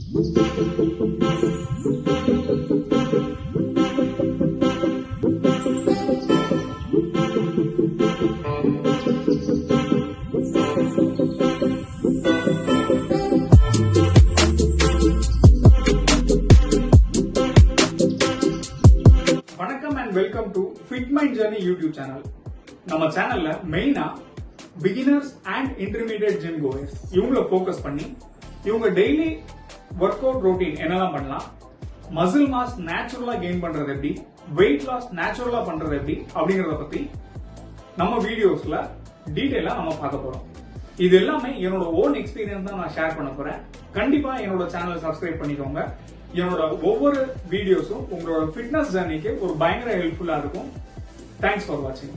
Welcome to fit mind journey YouTube channel. நம்ம சேனல்ல மெயினா beginners and intermediate gym goers இவங்கள ஃபோக்கஸ் பண்ணி இவங்க டெய்லி ஒர்க் அவுட் ரொட்டீன் என்னெல்லாம் பண்ணலாம், மசில் மாஸ் நேச்சுரலா கெயின் பண்றது எப்படி, வெயிட் லாஸ் நேச்சுரலா பண்றது எப்படி அப்படிங்கறத பத்தி நம்ம வீடியோஸ்ல டீடைலா நம்ம பார்க்க போறோம். இது எல்லாமே என்னோட ஓன் எக்ஸ்பீரியன்ஸ் தான் நான் ஷேர் பண்ண போறேன். கண்டிப்பா என்னோட சேனலை சப்ஸ்கிரைப் பண்ணிக்கோங்க. என்னோட ஒவ்வொரு வீடியோஸும் உங்களோட ஃபிட்னஸ் ஜர்னிக்கு ஒரு பயங்கர ஹெல்ப்ஃபுல்லா இருக்கும். தேங்க்ஸ் ஃபார் வாட்சிங்.